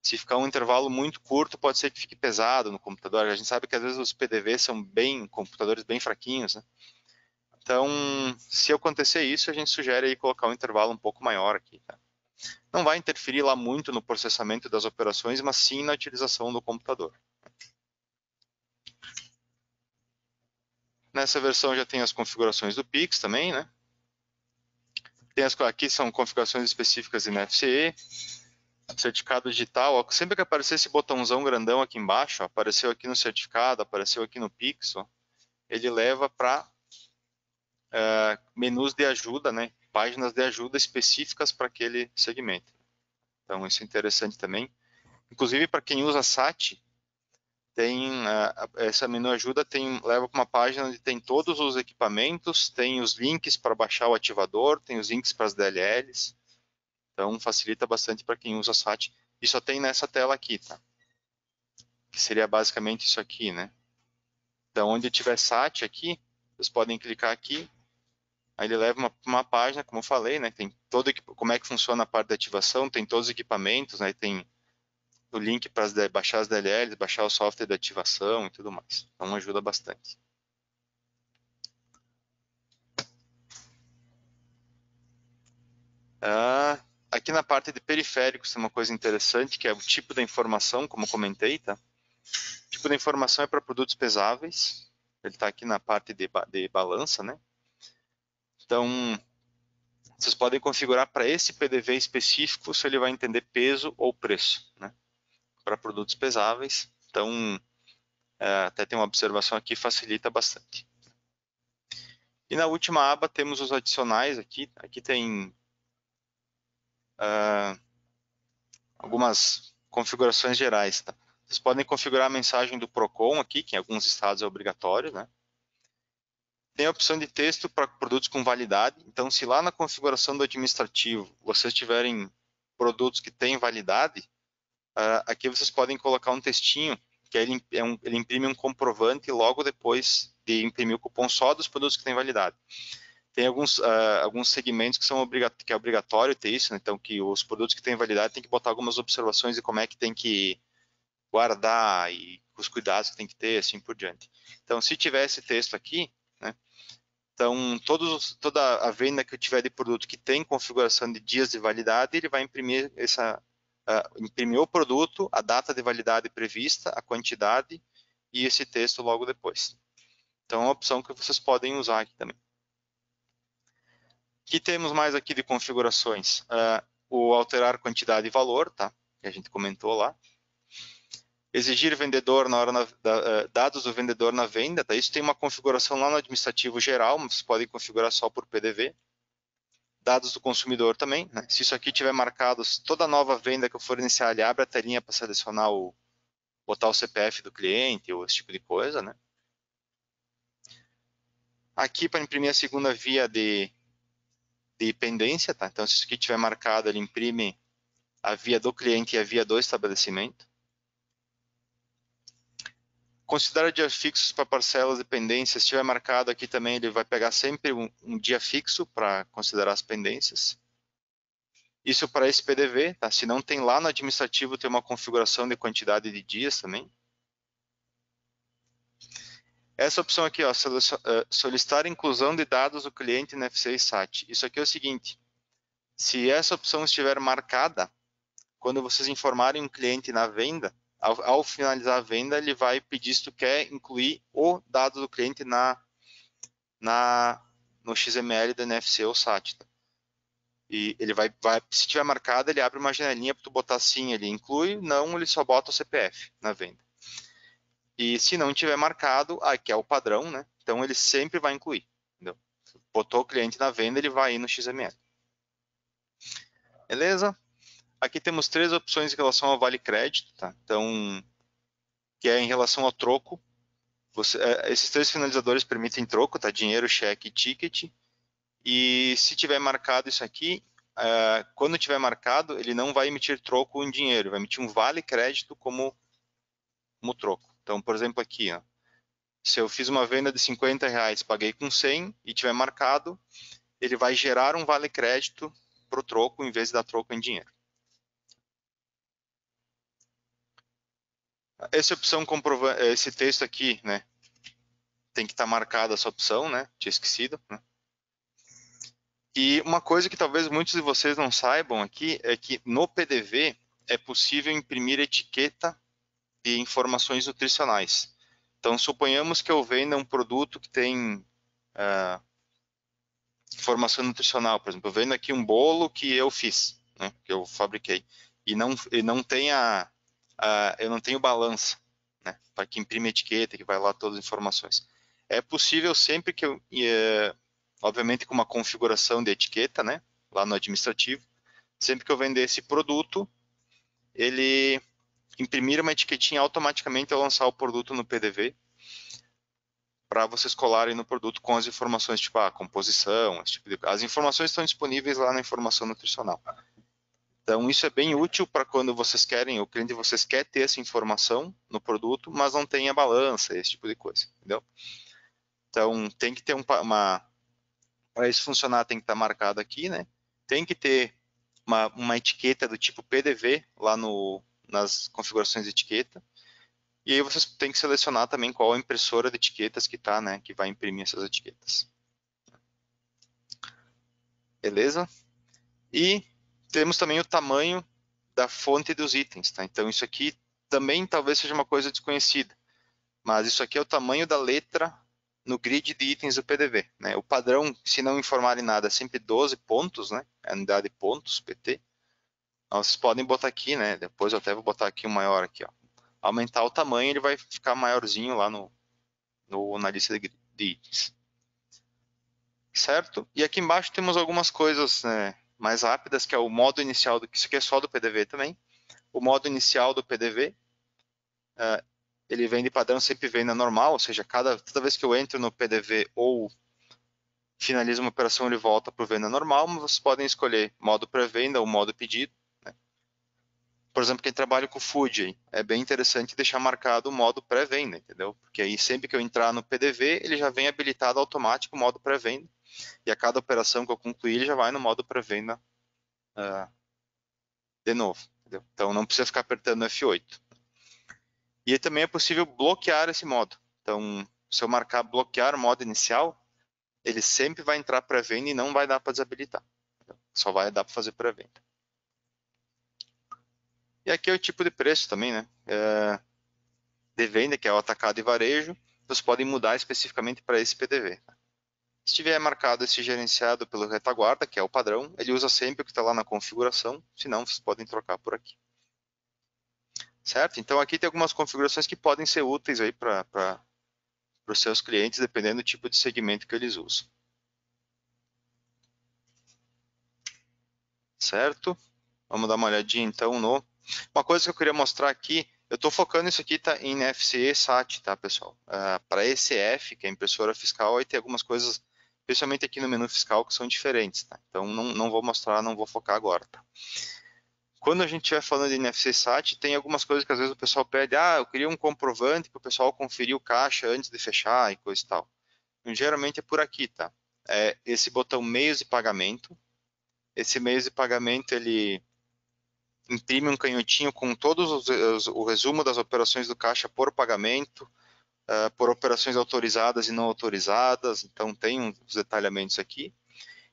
se ficar um intervalo muito curto, pode ser que fique pesado no computador. A gente sabe que às vezes os PDVs são computadores bem fraquinhos, né? Então, se acontecer isso, a gente sugere aí colocar um intervalo um pouco maior aqui, tá? Não vai interferir lá muito no processamento das operações, mas sim na utilização do computador. Nessa versão já tem as configurações do Pix também, né? Aqui são configurações específicas em FCE, certificado digital. Ó, sempre que aparecer esse botãozão grandão aqui embaixo, ó, apareceu aqui no certificado, apareceu aqui no Pix, ó, ele leva para menus de ajuda, né? Páginas de ajuda específicas para aquele segmento. Então isso é interessante também. Inclusive para quem usa SAT, tem essa menu ajuda leva para uma página onde tem todos os equipamentos, tem os links para baixar o ativador, tem os links para as DLLs. Então facilita bastante para quem usa SAT. E só tem nessa tela aqui, tá? Que seria basicamente isso aqui, né? Então onde tiver SAT aqui, vocês podem clicar aqui. Aí ele leva uma página, como eu falei, né? Tem como é que funciona a parte de ativação, tem todos os equipamentos, né? Tem o link para baixar as DLLs, baixar o software de ativação e tudo mais. Então ajuda bastante. Aqui na parte de periféricos tem uma coisa interessante, que é o tipo da informação, como eu comentei, tá? O tipo da informação é para produtos pesáveis. Ele está aqui na parte de balança, né? Então, vocês podem configurar para esse PDV específico se ele vai entender peso ou preço, né? Para produtos pesáveis. Então, até tem uma observação aqui, facilita bastante. E na última aba temos os adicionais aqui. Aqui tem algumas configurações gerais, tá? Vocês podem configurar a mensagem do PROCON aqui, que em alguns estados é obrigatório, né? Tem a opção de texto para produtos com validade. Então, se lá na configuração do administrativo vocês tiverem produtos que têm validade, aqui vocês podem colocar um textinho, que ele imprime um comprovante logo depois de imprimir o cupom só dos produtos que têm validade. Tem alguns segmentos que é obrigatório ter isso, né? Então que os produtos que têm validade tem que botar algumas observações de como é que tem que guardar e os cuidados que tem que ter, assim por diante. Então, se tiver esse texto aqui, né? Então, toda a venda que eu tiver de produto que tem configuração de dias de validade, ele vai imprimir imprimir o produto, a data de validade prevista, a quantidade e esse texto logo depois. Então, é uma opção que vocês podem usar aqui também. O que temos mais aqui de configurações? O alterar quantidade e valor, tá? Que a gente comentou lá. Exigir vendedor dados do vendedor na venda, tá? Isso tem uma configuração lá no administrativo geral, mas vocês podem configurar só por PDV. Dados do consumidor também, né? Se isso aqui tiver marcado, toda nova venda que eu for iniciar, ele abre a telinha para selecionar botar o CPF do cliente ou esse tipo de coisa, né? Aqui para imprimir a segunda via de pendência, tá? Então se isso aqui tiver marcado, ele imprime a via do cliente e a via do estabelecimento. Considera dias fixos para parcelas de pendências. Se estiver marcado aqui também, ele vai pegar sempre um dia fixo para considerar as pendências. Isso para esse PDV, tá? Se não tem lá no administrativo, tem uma configuração de quantidade de dias também. Essa opção aqui, ó, solicitar inclusão de dados do cliente no FCE SAT. Isso aqui é o seguinte, se essa opção estiver marcada, quando vocês informarem um cliente na venda, ao finalizar a venda, ele vai pedir se tu quer incluir o dado do cliente no XML do NFC ou SAT. Tá? E ele se tiver marcado, ele abre uma janelinha para tu botar sim, ele inclui, não, ele só bota o CPF na venda. E se não tiver marcado, que é o padrão, né? Então ele sempre vai incluir. Entendeu? Botou o cliente na venda, ele vai ir no XML. Beleza? Aqui temos 3 opções em relação ao vale crédito, tá? Então, que é em relação ao troco. Esses 3 finalizadores permitem troco, tá? Dinheiro, cheque e ticket. E se tiver marcado isso aqui, quando tiver marcado, ele não vai emitir troco em dinheiro, vai emitir um vale crédito como troco. Então, por exemplo, aqui, ó, se eu fiz uma venda de R$50, paguei com 100 e tiver marcado, ele vai gerar um vale crédito para o troco em vez de dar troco em dinheiro. Essa opção esse texto aqui, né, tem que estar marcada essa opção, né? Tinha esquecido, né? E uma coisa que talvez muitos de vocês não saibam aqui é que no PDV é possível imprimir etiqueta de informações nutricionais. Então, suponhamos que eu venda um produto que tem informação nutricional. Por exemplo, eu vendo aqui um bolo que eu fiz, né? Que eu fabriquei. E não tem eu não tenho balança, né? Para que imprime etiqueta, que vai lá todas as informações. É possível sempre que eu... obviamente com uma configuração de etiqueta, né, lá no administrativo, sempre que eu vender esse produto, ele imprimir uma etiquetinha automaticamente ao lançar o produto no PDV, para vocês colarem no produto com as informações, tipo a composição, as informações estão disponíveis lá na informação nutricional. Então isso é bem útil para quando vocês querem, o cliente de vocês quer ter essa informação no produto, mas não tem a balança, esse tipo de coisa, entendeu? Então tem que ter para isso funcionar, tem que estar marcado aqui, né? Tem que ter uma etiqueta do tipo PDV lá nas configurações de etiqueta. E aí vocês têm que selecionar também qual a impressora de etiquetas que tá, né? Que vai imprimir essas etiquetas. Beleza? E temos também o tamanho da fonte dos itens, tá? Então isso aqui também talvez seja uma coisa desconhecida. Mas isso aqui é o tamanho da letra no grid de itens do PDV, né? O padrão, se não informarem nada, é sempre 12 pontos, né? É a unidade de pontos, PT. Então, vocês podem botar aqui, né? Depois eu até vou botar aqui um maior aqui, ó. Aumentar o tamanho, ele vai ficar maiorzinho lá na lista de itens. Certo? E aqui embaixo temos algumas coisas, né, mais rápidas, que é o modo inicial, isso aqui é só do PDV também. O modo inicial do PDV, ele vem de padrão, sempre vem na normal, ou seja, toda vez que eu entro no PDV ou finalizo uma operação, ele volta para o venda normal, mas vocês podem escolher modo pré-venda ou modo pedido. Né? Por exemplo, quem trabalha com food, é bem interessante deixar marcado o modo pré-venda, entendeu? Porque aí sempre que eu entrar no PDV, ele já vem habilitado automático o modo pré-venda, e a cada operação que eu concluir, ele já vai no modo pré-venda de novo. Entendeu? Então não precisa ficar apertando F8. E também é possível bloquear esse modo. Então, se eu marcar bloquear o modo inicial, ele sempre vai entrar pré-venda e não vai dar para desabilitar. Só vai dar para fazer pré-venda. E aqui é o tipo de preço também, né? De venda, que é o atacado e varejo. Vocês podem mudar especificamente para esse PDV. Se tiver marcado esse gerenciado pelo retaguarda, que é o padrão, ele usa sempre o que está lá na configuração. Senão, vocês podem trocar por aqui. Certo? Então, aqui tem algumas configurações que podem ser úteis aí para os seus clientes, dependendo do tipo de segmento que eles usam. Certo? Vamos dar uma olhadinha então no... Uma coisa que eu queria mostrar aqui, eu estou focando isso aqui tá, em FCE SAT, tá, pessoal? Para ECF, que é a impressora fiscal, aí tem algumas coisas, especialmente aqui no menu fiscal, que são diferentes, tá? Então não vou mostrar, não vou focar agora, tá? Quando a gente estiver falando de NFC SAT, tem algumas coisas que às vezes o pessoal pede, eu queria um comprovante para o pessoal conferir o caixa antes de fechar e coisa e tal. Então, geralmente é por aqui, tá? É esse botão meios de pagamento. Esse meios de pagamento, ele imprime um canhotinho com todos o resumo das operações do caixa por pagamento, por operações autorizadas e não autorizadas, então tem uns detalhamentos aqui.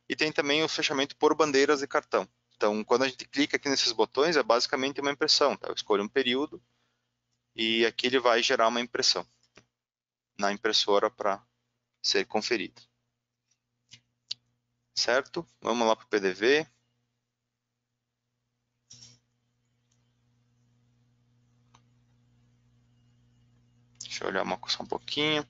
E tem também o fechamento por bandeiras de cartão. Então, quando a gente clica aqui nesses botões, é basicamente uma impressão. Tá? Eu escolho um período e aqui ele vai gerar uma impressão na impressora para ser conferido. Certo? Vamos lá para o PDV. Deixa eu olhar só um pouquinho.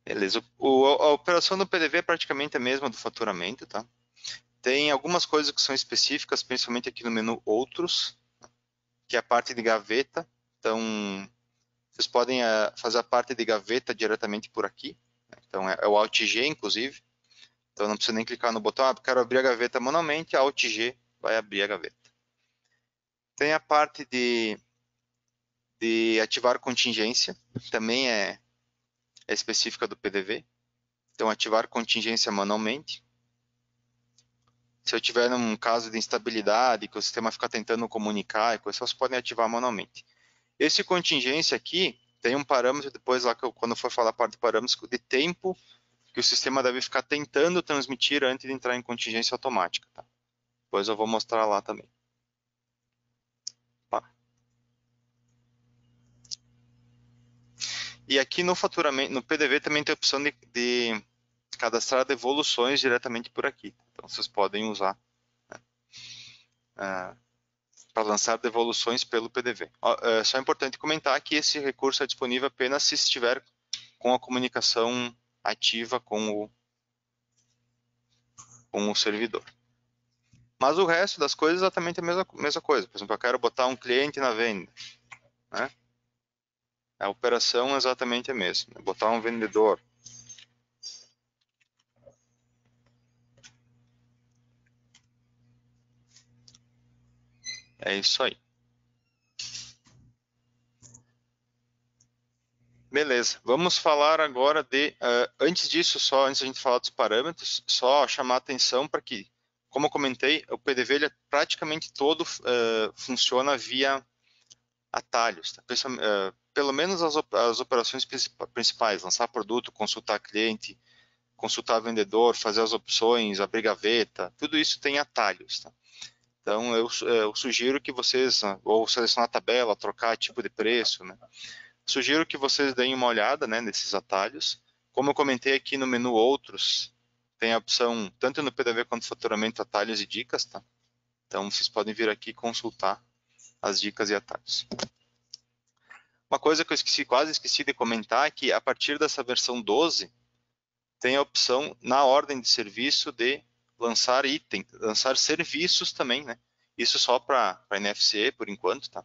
Beleza. A operação do PDV é praticamente a mesma do faturamento, tá? Tem algumas coisas que são específicas, principalmente aqui no menu Outros, que é a parte de gaveta. Então, vocês podem fazer a parte de gaveta diretamente por aqui. Então, é o Alt G, inclusive. Então, não precisa nem clicar no botão, quero abrir a gaveta manualmente, Alt G vai abrir a gaveta. Tem a parte de ativar contingência, também é específica do PDV. Então, ativar contingência manualmente. Se eu tiver num caso de instabilidade, que o sistema fica tentando comunicar, vocês podem ativar manualmente. Esse contingência aqui tem um parâmetro, depois lá quando for falar a parte de parâmetros, de tempo que o sistema deve ficar tentando transmitir antes de entrar em contingência automática. Tá? Depois eu vou mostrar lá também. Tá. E aqui no faturamento, no PDV também tem a opção de cadastrar devoluções diretamente por aqui. Então vocês podem usar, né, para lançar devoluções pelo PDV. É só importante comentar que esse recurso é disponível apenas se estiver com a comunicação ativa com o servidor. Mas o resto das coisas é exatamente a mesma coisa. Por exemplo, eu quero botar um cliente na venda, né? A operação é exatamente a mesma. Botar um vendedor. É isso aí. Beleza, vamos falar agora de... antes disso, antes da gente falar dos parâmetros, só chamar a atenção para que, como eu comentei, o PDV ele praticamente todo funciona via atalhos. Tá? Pelo menos as operações principais, lançar produto, consultar cliente, consultar vendedor, fazer as opções, abrir gaveta, tudo isso tem atalhos. Tá? Então, eu sugiro que vocês, ou selecionar a tabela, trocar tipo de preço, né? Sugiro que vocês deem uma olhada, né, nesses atalhos. Como eu comentei aqui no menu Outros, tem a opção, tanto no PDV quanto no faturamento, atalhos e dicas. Tá? Então, vocês podem vir aqui consultar as dicas e atalhos. Uma coisa que eu quase esqueci de comentar é que a partir dessa versão 12, tem a opção na ordem de serviço de lançar itens, lançar serviços também, né? Isso só para NFC por enquanto, tá?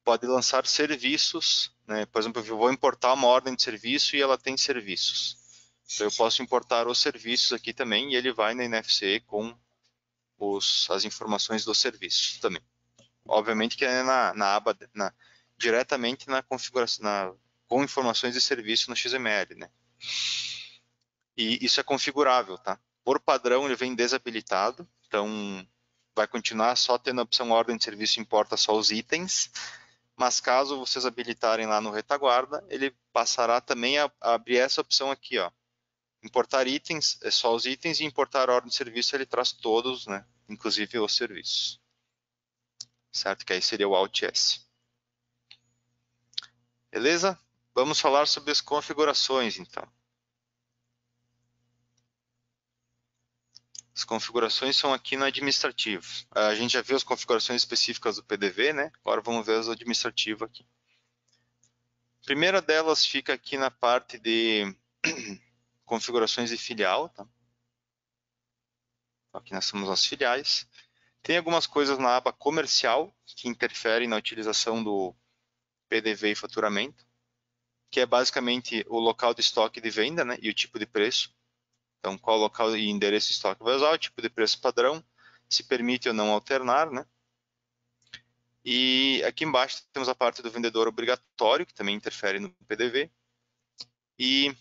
Pode lançar serviços, né? Por exemplo, eu vou importar uma ordem de serviço e ela tem serviços. Então eu posso importar os serviços aqui também e ele vai na NFC com as informações dos serviços também. Obviamente que é na aba, diretamente na configuração, com informações de serviço no XML, né? E isso é configurável, tá? Por padrão ele vem desabilitado, então vai continuar só tendo a opção ordem de serviço importa só os itens, mas caso vocês habilitarem lá no retaguarda, ele passará também a abrir essa opção aqui, ó. Importar itens, é só os itens, e importar ordem de serviço ele traz todos, né? Inclusive os serviços. Certo? Que aí seria o Alt S. Beleza? Vamos falar sobre as configurações, então. As configurações são aqui no administrativo. A gente já viu as configurações específicas do PDV, né? Agora vamos ver as administrativas aqui. A primeira delas fica aqui na parte de configurações de filial. Tá? Aqui nós temos as filiais. Tem algumas coisas na aba comercial que interferem na utilização do PDV e faturamento, que é basicamente o local de estoque de venda, né? E o tipo de preço. Então, qual local e endereço de estoque vai usar, o tipo de preço padrão, se permite ou não alternar, né? E aqui embaixo temos a parte do vendedor obrigatório, que também interfere no PDV. E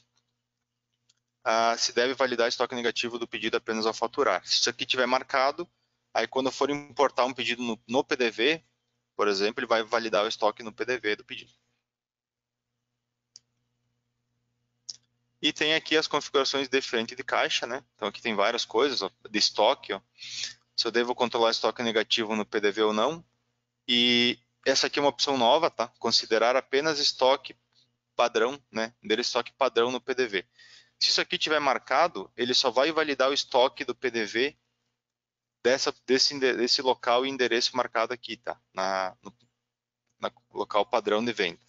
se deve validar estoque negativo do pedido apenas ao faturar. Se isso aqui tiver marcado, aí quando for importar um pedido no PDV, por exemplo, ele vai validar o estoque no PDV do pedido. E tem aqui as configurações de frente de caixa, né? Então aqui tem várias coisas, ó, de estoque, ó. Se eu devo controlar estoque negativo no PDV ou não. E essa aqui é uma opção nova, tá? Considerar apenas estoque padrão, né? Endereço estoque padrão no PDV. Se isso aqui tiver marcado, ele só vai validar o estoque do PDV desse local e endereço marcado aqui, tá? No local padrão de venda.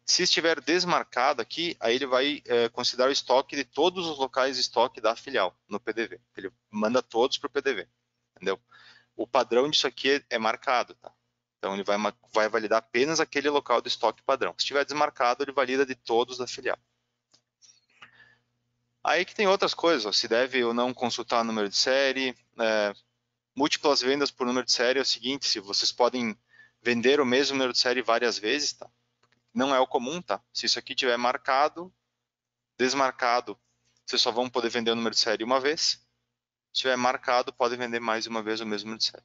Se estiver desmarcado aqui, aí ele vai considerar o estoque de todos os locais de estoque da filial no PDV. Ele manda todos para o PDV, entendeu? O padrão disso aqui é marcado, tá? Então ele vai validar apenas aquele local de estoque padrão. Se estiver desmarcado, ele valida de todos da filial. Aí que tem outras coisas, ó, se deve ou não consultar número de série, múltiplas vendas por número de série é o seguinte, se vocês podem vender o mesmo número de série várias vezes, tá? Não é o comum, tá? Se isso aqui tiver marcado, desmarcado, vocês só vão poder vender o número de série uma vez. Se tiver marcado, pode vender mais uma vez o mesmo de CEP.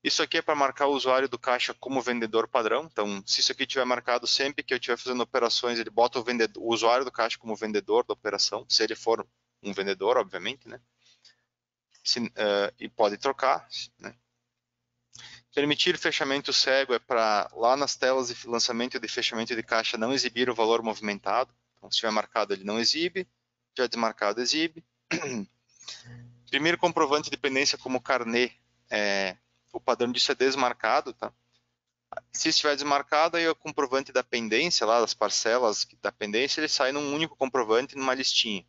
Isso aqui é para marcar o usuário do caixa como vendedor padrão. Então, se isso aqui tiver marcado sempre que eu estiver fazendo operações, ele bota o usuário do caixa como vendedor da operação, se ele for um vendedor, obviamente, né? E pode trocar, né? Permitir fechamento cego é para lá nas telas de lançamento e de fechamento de caixa não exibir o valor movimentado. Então, se tiver marcado, ele não exibe. Se tiver desmarcado, exibe. Imprimir comprovante de pendência como carnê. O padrão disso é desmarcado, tá? Se estiver desmarcado, aí o comprovante da pendência, lá das parcelas da pendência, ele sai num único comprovante, numa listinha.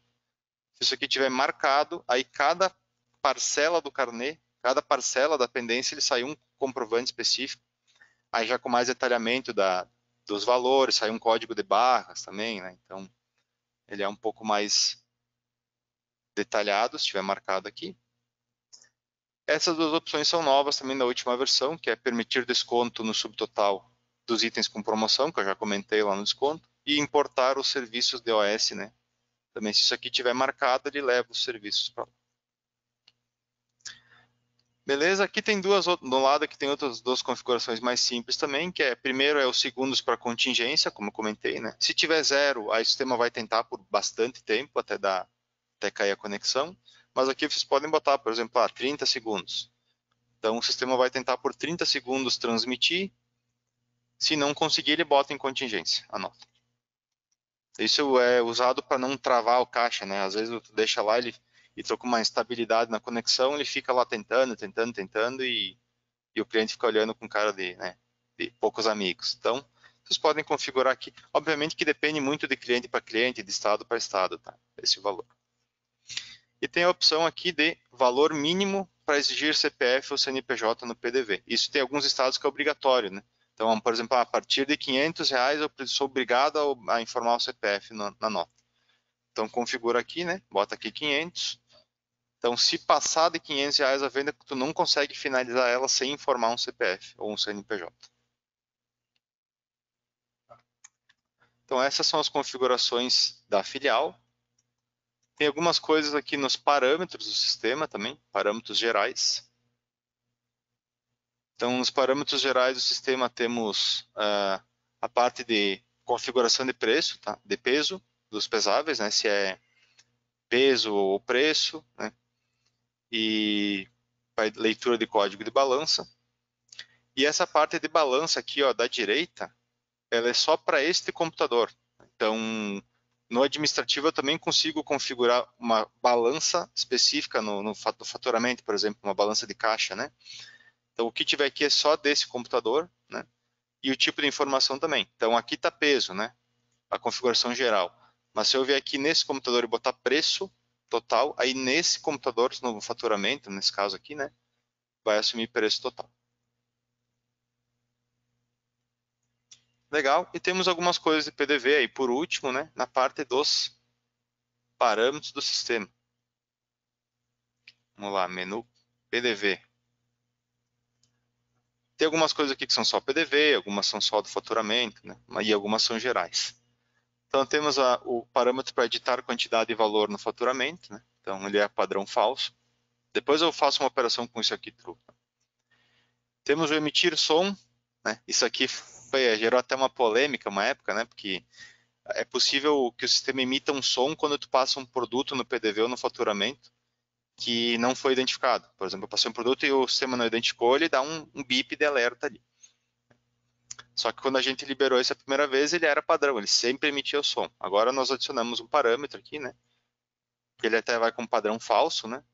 Se isso aqui estiver marcado, aí cada parcela do carnê, cada parcela da pendência, ele sai um comprovante específico. Aí já com mais detalhamento dos valores, sai um código de barras também, né? Então, ele é um pouco mais detalhado, se estiver marcado aqui. Essas duas opções são novas também da última versão, que é permitir desconto no subtotal dos itens com promoção, que eu já comentei lá no desconto, e importar os serviços DOS, né? Também, se isso aqui tiver marcado, ele leva os serviços para lá. Beleza? Aqui tem no lado aqui tem outras duas configurações mais simples também, que primeiro é os segundos para contingência, como eu comentei, né? Se tiver 0, aí o sistema vai tentar por bastante tempo até cair a conexão. Mas aqui vocês podem botar, por exemplo, 30 segundos. Então o sistema vai tentar por 30 segundos transmitir. Se não conseguir, ele bota em contingência, anota. Isso é usado para não travar o caixa, né? Às vezes tu deixa lá, ele tô com uma instabilidade na conexão, ele fica lá tentando e o cliente fica olhando com cara de poucos amigos. Então, vocês podem configurar aqui. Obviamente que depende muito de cliente para cliente, de estado para estado, tá? Esse valor. E tem a opção aqui de valor mínimo para exigir CPF ou CNPJ no PDV. Isso tem alguns estados que é obrigatório, né? Então, por exemplo, a partir de R$500 eu sou obrigado a informar o CPF na nota. Então, configura aqui, né? Bota aqui 500. Então, se passar de R$500 a venda, tu não consegue finalizar ela sem informar um CPF ou um CNPJ. Então, essas são as configurações da filial. Tem algumas coisas aqui nos parâmetros do sistema também, parâmetros gerais. Então, nos parâmetros gerais do sistema temos a parte de configuração de preço, tá? De peso dos pesáveis, né? Se é peso ou preço, né? E leitura de código de balança. E essa parte de balança aqui, ó, da direita, ela é só para este computador. Então, no administrativo eu também consigo configurar uma balança específica no faturamento, por exemplo, uma balança de caixa, né? Então, o que tiver aqui é só desse computador, né? E o tipo de informação também. Então, aqui está peso, né? A configuração geral. Mas se eu vier aqui nesse computador e botar preço total, aí nesse computador, no faturamento, nesse caso aqui, né? Vai assumir preço total. Legal. E temos algumas coisas de PDV aí, por último, né? Na parte dos parâmetros do sistema. Vamos lá, menu PDV. Tem algumas coisas aqui que são só PDV, algumas são só do faturamento, né? E algumas são gerais. Então temos o parâmetro para editar quantidade e valor no faturamento, né? Então ele é padrão falso. Depois eu faço uma operação com isso aqui true. Temos o emitir som, né? Isso aqui gerou até uma polêmica uma época, né? Porque é possível que o sistema emita um som quando tu passa um produto no PDV ou no faturamento que não foi identificado. Por exemplo, eu passei um produto e o sistema não identificou, ele dá um bip de alerta ali. Só que quando a gente liberou isso a primeira vez, ele era padrão, ele sempre emitia o som. Agora nós adicionamos um parâmetro aqui, né? Que ele até vai com padrão falso, né?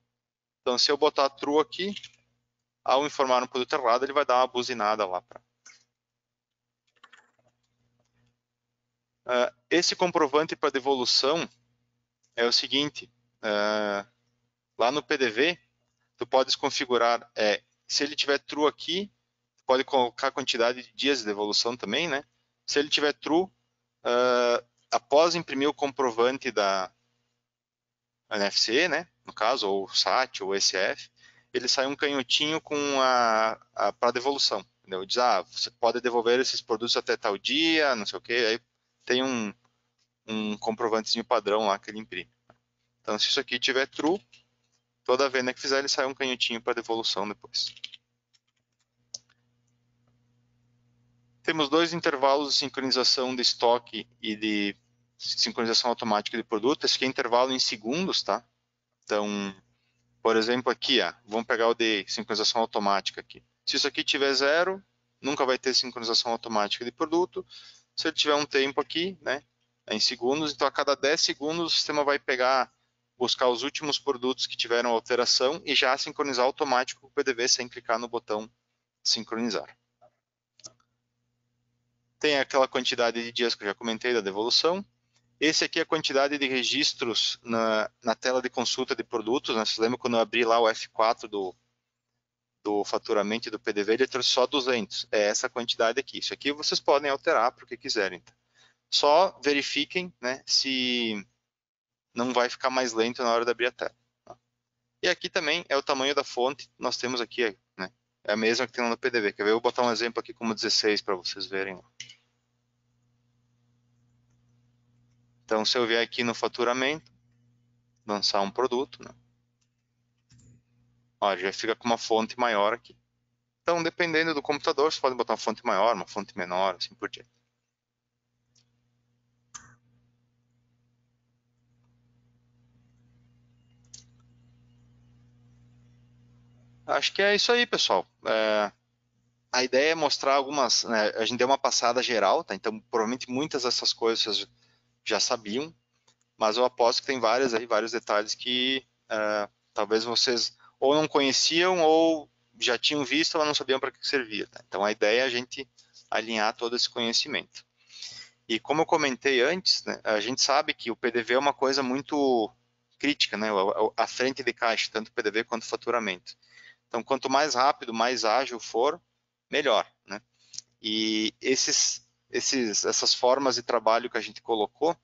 Então, se eu botar true aqui, ao informar um produto errado, ele vai dar uma buzinada lá. Esse comprovante para devolução é o seguinte, lá no PDV, tu podes configurar, se ele tiver true aqui, tu pode colocar a quantidade de dias de devolução também, né? Se ele tiver true, após imprimir o comprovante da NFC, né? No caso, ou SAT ou SF, ele sai um canhotinho com para devolução. Entendeu? Diz, você pode devolver esses produtos até tal dia, não sei o que, aí tem um comprovantezinho padrão lá que ele imprime. Então, se isso aqui tiver true, toda venda que fizer, ele sai um canhotinho para devolução depois. Temos 2 intervalos de sincronização de estoque e de sincronização automática de produto. Esse aqui é intervalo em segundos, tá? Então, por exemplo, aqui, ó, vamos pegar o de sincronização automática aqui. Se isso aqui tiver 0, nunca vai ter sincronização automática de produto. Se ele tiver um tempo aqui, né, em segundos, então a cada 10 segundos o sistema vai buscar os últimos produtos que tiveram alteração e já sincronizar automático com o PDV sem clicar no botão sincronizar. Tem aquela quantidade de dias que eu já comentei da devolução. Esse aqui é a quantidade de registros na tela de consulta de produtos, né? Vocês lembram quando eu abri lá o F4 do faturamento e do PDV, ele trouxe só 200. É essa quantidade aqui. Isso aqui vocês podem alterar para o que quiserem. Tá? Só verifiquem, né, se não vai ficar mais lento na hora de abrir a tela. Tá? E aqui também é o tamanho da fonte. Nós temos aqui, né, é a mesma que tem lá no PDV. Quer ver? Eu vou botar um exemplo aqui como 16 para vocês verem. Então, se eu vier aqui no faturamento, lançar um produto, né? Ó, já fica com uma fonte maior aqui. Então, dependendo do computador, você pode botar uma fonte maior, uma fonte menor, assim por diante. Acho que é isso aí, pessoal. A ideia é mostrar algumas... Né, a gente deu uma passada geral, tá? Então, provavelmente muitas dessas coisas vocês já sabiam, mas eu aposto que tem vários detalhes que talvez vocês ou não conheciam ou já tinham visto, mas não sabiam para que servia. Tá? Então, a ideia é a gente alinhar todo esse conhecimento. E como eu comentei antes, né, a gente sabe que o PDV é uma coisa muito crítica, né, a frente de caixa, tanto o PDV quanto o faturamento. Então, quanto mais rápido, mais ágil for, melhor. Né? E essas formas de trabalho que a gente colocou,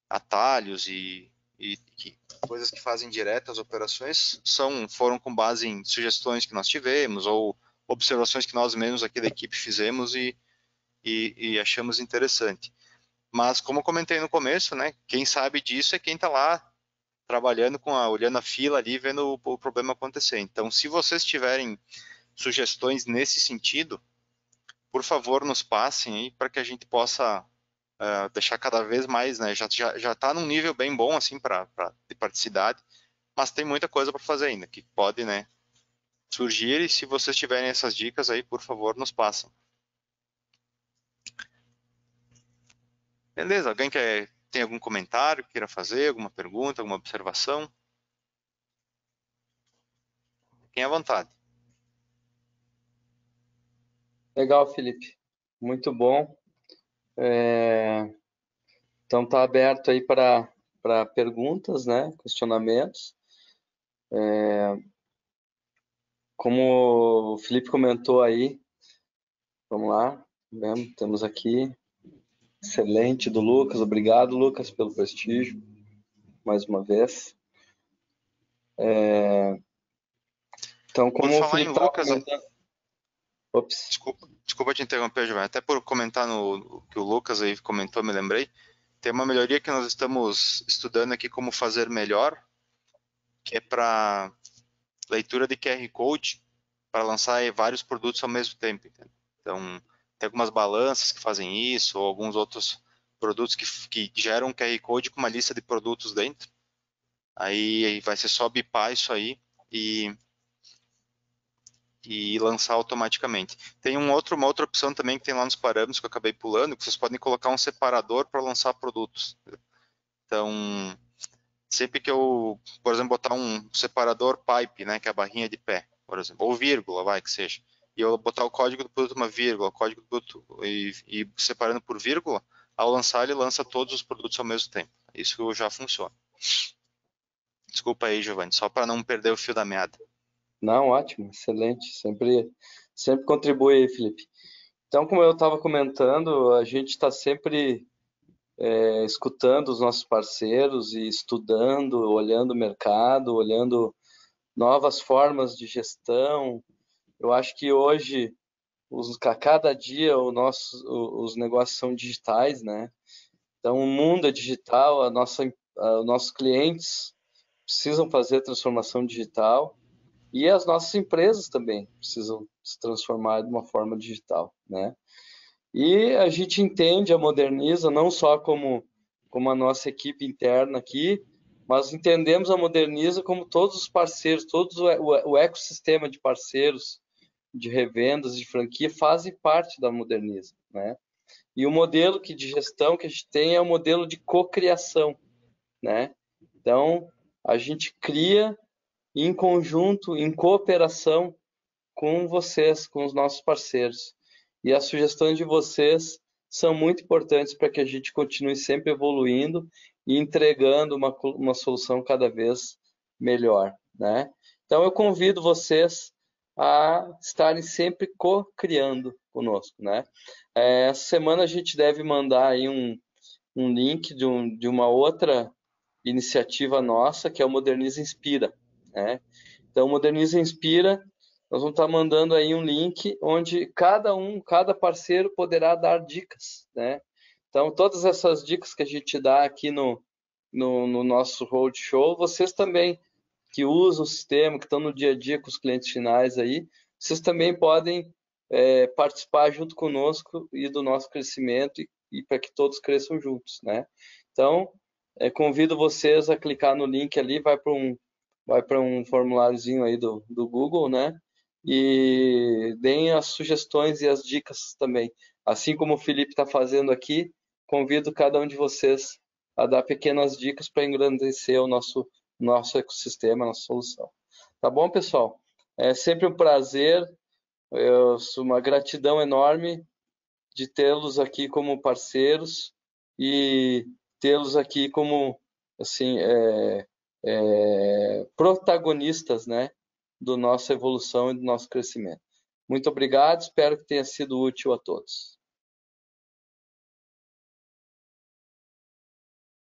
atalhos e coisas que fazem direto as operações, foram com base em sugestões que nós tivemos ou observações que nós mesmos aqui da equipe fizemos e achamos interessante. Mas, como eu comentei no começo, né, quem sabe disso é quem está lá trabalhando, olhando a fila ali, vendo o problema acontecer. Então, se vocês tiverem sugestões nesse sentido, por favor, nos passem aí para que a gente possa deixar cada vez mais, né, já está num nível bem bom assim de praticidade, mas tem muita coisa para fazer ainda, que pode, né, surgir, e se vocês tiverem essas dicas aí, por favor, nos passem. Beleza, alguém tem algum comentário que queira fazer, alguma pergunta, alguma observação? Fiquem à vontade. Legal, Felipe. Muito bom. Então, está aberto aí para perguntas, né? Questionamentos. Como o Felipe comentou aí, vamos lá, temos aqui, excelente, do Lucas. Obrigado, Lucas, pelo prestígio, mais uma vez. Então, como o Felipe estava comentando... Ops. Desculpa te interromper, Giovanni. Até por comentar no que o Lucas aí comentou, me lembrei. Tem uma melhoria que nós estamos estudando aqui como fazer melhor, que é para leitura de QR Code, para lançar vários produtos ao mesmo tempo. Entendeu? Então, tem algumas balanças que fazem isso, ou alguns outros produtos que geram um QR Code com uma lista de produtos dentro. Aí vai ser só bipar isso aí e lançar automaticamente. Tem uma outra opção também que tem lá nos parâmetros que eu acabei pulando, que vocês podem colocar um separador para lançar produtos. Então, sempre que eu, por exemplo, botar um separador pipe, né, que é a barrinha de pé, por exemplo, ou vírgula, vai que seja, e eu botar o código do produto uma vírgula, o código do produto e separando por vírgula, ao lançar ele lança todos os produtos ao mesmo tempo. Isso já funciona. Desculpa aí, Giovanni, só para não perder o fio da meada. Não, ótimo, excelente. Sempre contribui aí, Felipe. Então, como eu estava comentando, a gente está sempre escutando os nossos parceiros e estudando, olhando o mercado, olhando novas formas de gestão. Eu acho que hoje, a cada dia, os negócios são digitais, né? Então, o mundo é digital, os nossos clientes precisam fazer transformação digital e as nossas empresas também precisam se transformar de uma forma digital, né? E a gente entende a Moderniza não só como a nossa equipe interna aqui, mas entendemos a Moderniza como todos os parceiros, todo o ecossistema de parceiros, de revendas, de franquia, fazem parte da Moderniza, né? E o modelo de gestão que a gente tem é o modelo de cocriação, né? Então, a gente cria em conjunto, em cooperação com vocês, com os nossos parceiros. E as sugestões de vocês são muito importantes para que a gente continue sempre evoluindo e entregando uma solução cada vez melhor, né? Então, eu convido vocês a estarem sempre co-criando conosco, né? Essa semana a gente deve mandar aí um link de uma outra iniciativa nossa, que é o Moderniza Inspira, né? Então, o Moderniza Inspira, nós vamos estar mandando aí um link onde cada parceiro poderá dar dicas, né? Então, todas essas dicas que a gente dá aqui no nosso roadshow, vocês também que usam o sistema, que estão no dia a dia com os clientes finais aí, vocês também podem participar junto conosco e do nosso crescimento e para que todos cresçam juntos, né? Então, convido vocês a clicar no link ali, vai para um formuláriozinho aí do Google, né? E deem as sugestões e as dicas também. Assim como o Felipe está fazendo aqui, convido cada um de vocês a dar pequenas dicas para engrandecer o nosso ecossistema, a nossa solução. Tá bom, pessoal? É sempre um prazer, uma gratidão enorme de tê-los aqui como parceiros e tê-los aqui como, assim, protagonistas, né, da nossa evolução e do nosso crescimento. Muito obrigado, espero que tenha sido útil a todos.